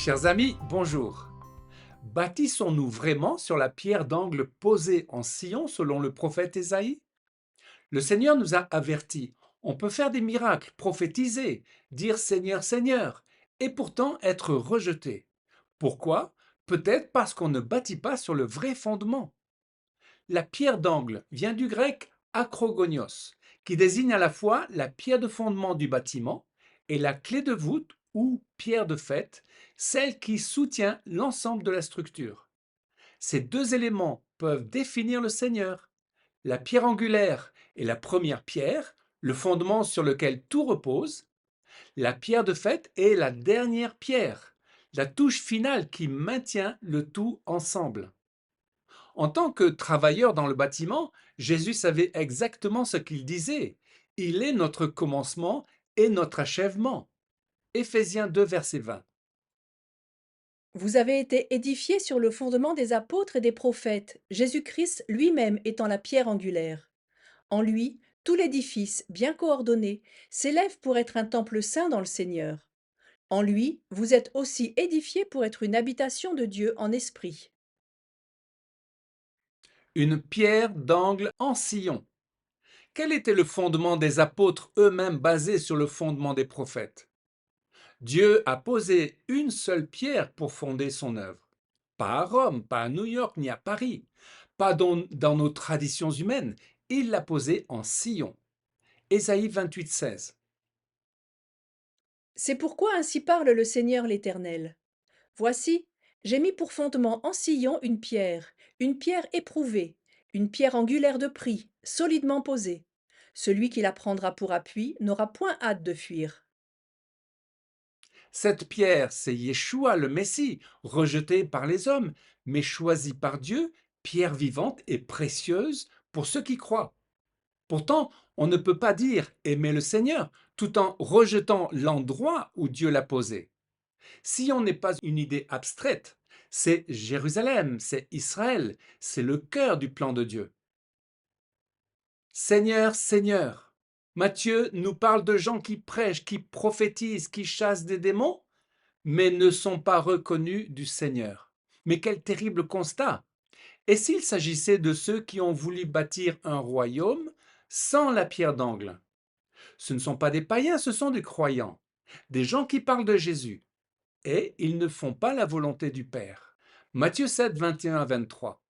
Chers amis, bonjour. Bâtissons-nous vraiment sur la pierre d'angle posée en Sion selon le prophète Ésaïe? Le Seigneur nous a avertis. On peut faire des miracles, prophétiser, dire Seigneur, Seigneur, et pourtant être rejeté. Pourquoi? Peut-être parce qu'on ne bâtit pas sur le vrai fondement. La pierre d'angle vient du grec acrogonios, qui désigne à la fois la pierre de fondement du bâtiment et la clé de voûte ou pierre de faite, celle qui soutient l'ensemble de la structure. Ces deux éléments peuvent définir le Seigneur. La pierre angulaire est la première pierre, le fondement sur lequel tout repose. La pierre de faite est la dernière pierre, la touche finale qui maintient le tout ensemble. En tant que travailleur dans le bâtiment, Jésus savait exactement ce qu'il disait. Il est notre commencement et notre achèvement. Éphésiens 2, verset 20. Vous avez été édifiés sur le fondement des apôtres et des prophètes, Jésus-Christ lui-même étant la pierre angulaire. En lui, tout l'édifice, bien coordonné, s'élève pour être un temple saint dans le Seigneur. En lui, vous êtes aussi édifiés pour être une habitation de Dieu en esprit. Une pierre d'angle en sillon. Quel était le fondement des apôtres eux-mêmes basé sur le fondement des prophètes? Dieu a posé une seule pierre pour fonder son œuvre. Pas à Rome, pas à New York, ni à Paris, pas dans nos traditions humaines. Il l'a posée en Sion. Ésaïe 28, 16. C'est pourquoi ainsi parle le Seigneur l'Éternel. Voici, j'ai mis pour fondement en Sion une pierre éprouvée, une pierre angulaire de prix, solidement posée. Celui qui la prendra pour appui n'aura point hâte de fuir. Cette pierre, c'est Yeshua le Messie, rejeté par les hommes, mais choisi par Dieu, pierre vivante et précieuse pour ceux qui croient. Pourtant, on ne peut pas dire aimer le Seigneur tout en rejetant l'endroit où Dieu l'a posé. Si on n'est pas une idée abstraite, c'est Jérusalem, c'est Israël, c'est le cœur du plan de Dieu. Seigneur, Seigneur. Matthieu nous parle de gens qui prêchent, qui prophétisent, qui chassent des démons, mais ne sont pas reconnus du Seigneur. Mais quel terrible constat! Et s'il s'agissait de ceux qui ont voulu bâtir un royaume sans la pierre d'angle? Ce ne sont pas des païens, ce sont des croyants, des gens qui parlent de Jésus, et ils ne font pas la volonté du Père. Matthieu 7, 21 à 23.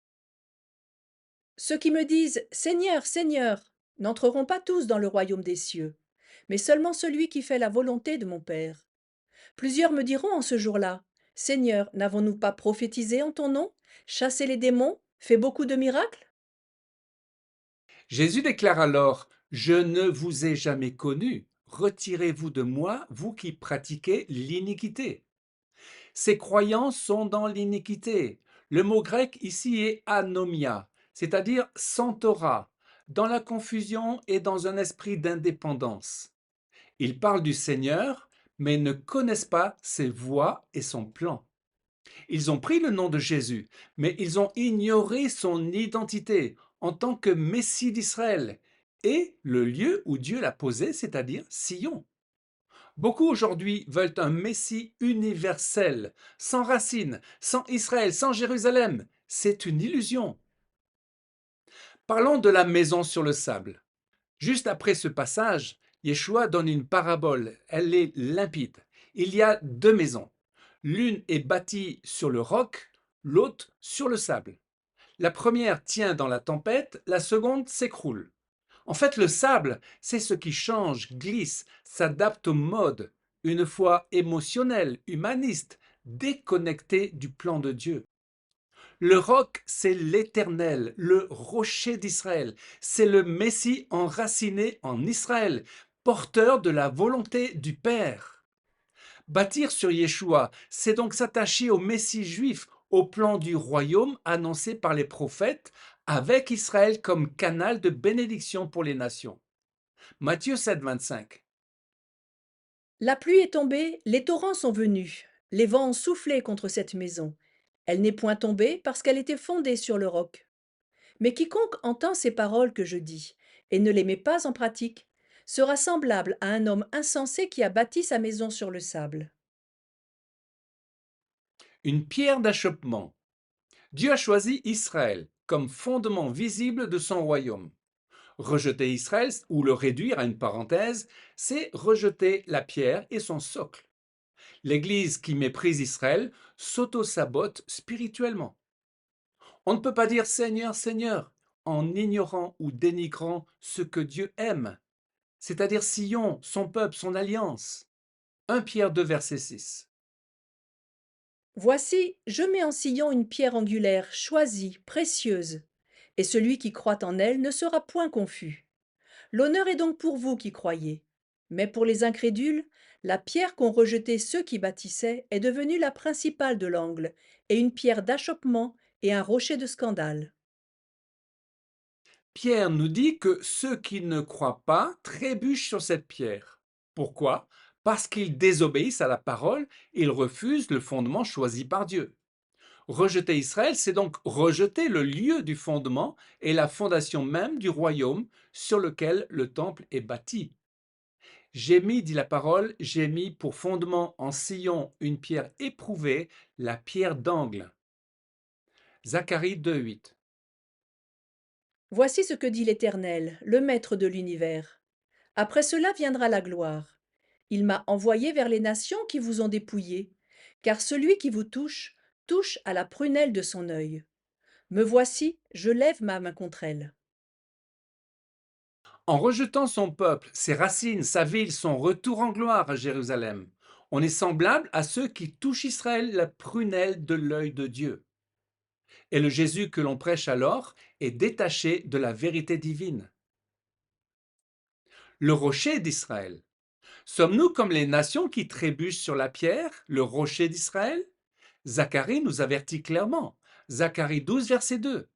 Ceux qui me disent Seigneur, Seigneur, n'entreront pas tous dans le royaume des cieux, mais seulement celui qui fait la volonté de mon Père. Plusieurs me diront en ce jour-là, Seigneur, n'avons-nous pas prophétisé en ton nom, chassé les démons, fait beaucoup de miracles? Jésus déclare alors, je ne vous ai jamais connu, retirez-vous de moi, vous qui pratiquez l'iniquité. Ces croyants sont dans l'iniquité. Le mot grec ici est anomia, c'est-à-dire sans Torah, dans la confusion et dans un esprit d'indépendance. Ils parlent du Seigneur, mais ne connaissent pas ses voies et son plan. Ils ont pris le nom de Jésus, mais ils ont ignoré son identité en tant que Messie d'Israël et le lieu où Dieu l'a posé, c'est-à-dire Sion. Beaucoup aujourd'hui veulent un Messie universel, sans racines, sans Israël, sans Jérusalem. C'est une illusion. Parlons de la maison sur le sable. Juste après ce passage, Yeshua donne une parabole. Elle est limpide. Il y a deux maisons. L'une est bâtie sur le roc, l'autre sur le sable. La première tient dans la tempête, la seconde s'écroule. En fait, le sable, c'est ce qui change, glisse, s'adapte aux modes, une foi émotionnelle, humaniste, déconnectée du plan de Dieu. Le roc, c'est l'Éternel, le rocher d'Israël. C'est le Messie enraciné en Israël, porteur de la volonté du Père. Bâtir sur Yeshua, c'est donc s'attacher au Messie juif, au plan du royaume annoncé par les prophètes, avec Israël comme canal de bénédiction pour les nations. Matthieu 7, 25. La pluie est tombée, les torrents sont venus, les vents ont soufflé contre cette maison. Elle n'est point tombée parce qu'elle était fondée sur le roc. Mais quiconque entend ces paroles que je dis et ne les met pas en pratique sera semblable à un homme insensé qui a bâti sa maison sur le sable. Une pierre d'achoppement. Dieu a choisi Israël comme fondement visible de son royaume. Rejeter Israël, ou le réduire à une parenthèse, c'est rejeter la pierre et son socle. L'Église qui méprise Israël s'auto-sabote spirituellement. On ne peut pas dire Seigneur, Seigneur, en ignorant ou dénigrant ce que Dieu aime, c'est-à-dire Sion, son peuple, son alliance. 1 Pierre 2, verset 6. Voici, je mets en Sion une pierre angulaire, choisie, précieuse, et celui qui croit en elle ne sera point confus. L'honneur est donc pour vous qui croyez. Mais pour les incrédules, la pierre qu'ont rejetée ceux qui bâtissaient est devenue la principale de l'angle, et une pierre d'achoppement et un rocher de scandale. Pierre nous dit que ceux qui ne croient pas trébuchent sur cette pierre. Pourquoi? Parce qu'ils désobéissent à la parole, ils refusent le fondement choisi par Dieu. Rejeter Israël, c'est donc rejeter le lieu du fondement et la fondation même du royaume sur lequel le temple est bâti. J'ai mis, dit la parole, j'ai mis pour fondement en Sion une pierre éprouvée, la pierre d'angle. Zacharie 2,8. Voici ce que dit l'Éternel, le Maître de l'univers. Après cela viendra la gloire. Il m'a envoyé vers les nations qui vous ont dépouillés, car celui qui vous touche, touche à la prunelle de son œil. Me voici, je lève ma main contre elle. En rejetant son peuple, ses racines, sa ville, son retour en gloire à Jérusalem, on est semblable à ceux qui touchent Israël la prunelle de l'œil de Dieu. Et le Jésus que l'on prêche alors est détaché de la vérité divine. Le rocher d'Israël. Sommes-nous comme les nations qui trébuchent sur la pierre, le rocher d'Israël? Zacharie nous avertit clairement. Zacharie 12, verset 2.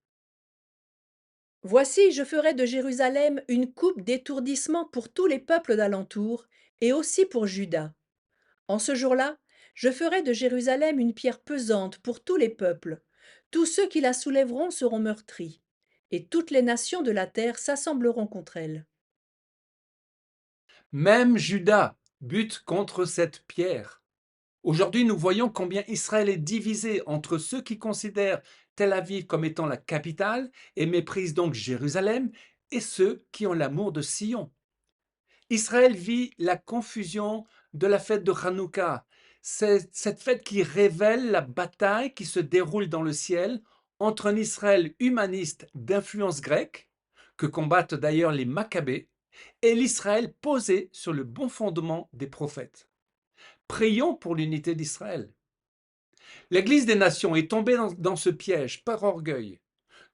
Voici, je ferai de Jérusalem une coupe d'étourdissement pour tous les peuples d'alentour, et aussi pour Juda. En ce jour-là, je ferai de Jérusalem une pierre pesante pour tous les peuples. Tous ceux qui la soulèveront seront meurtris, et toutes les nations de la terre s'assembleront contre elle. Même Juda bute contre cette pierre. Aujourd'hui, nous voyons combien Israël est divisé entre ceux qui considèrent Tel Aviv comme étant la capitale et méprisent donc Jérusalem, et ceux qui ont l'amour de Sion. Israël vit la confusion de la fête de Hanouka. C'est cette fête qui révèle la bataille qui se déroule dans le ciel entre un Israël humaniste d'influence grecque, que combattent d'ailleurs les Maccabées, et l'Israël posé sur le bon fondement des prophètes. Prions pour l'unité d'Israël. L'Église des nations est tombée dans ce piège par orgueil.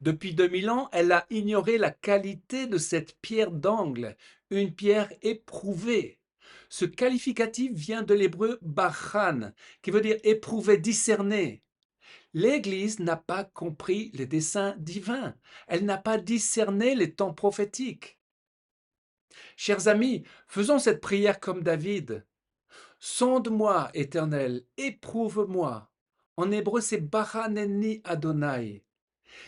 Depuis 2000 ans, elle a ignoré la qualité de cette pierre d'angle, une pierre éprouvée. Ce qualificatif vient de l'hébreu bachan, qui veut dire éprouver, discerner. L'Église n'a pas compris les desseins divins. Elle n'a pas discerné les temps prophétiques. Chers amis, faisons cette prière comme David. Sonde-moi, Éternel, éprouve-moi. En hébreu, c'est Baraneni Adonai.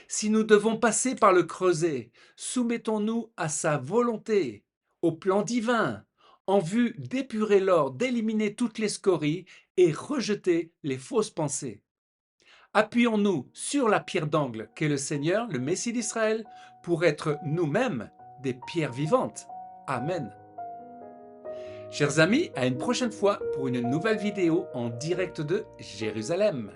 Si nous devons passer par le creuset, soumettons-nous à sa volonté, au plan divin, en vue d'épurer l'or, d'éliminer toutes les scories et rejeter les fausses pensées. Appuyons-nous sur la pierre d'angle qu'est le Seigneur, le Messie d'Israël, pour être nous-mêmes des pierres vivantes. Amen. Chers amis, à une prochaine fois pour une nouvelle vidéo en direct de Jérusalem.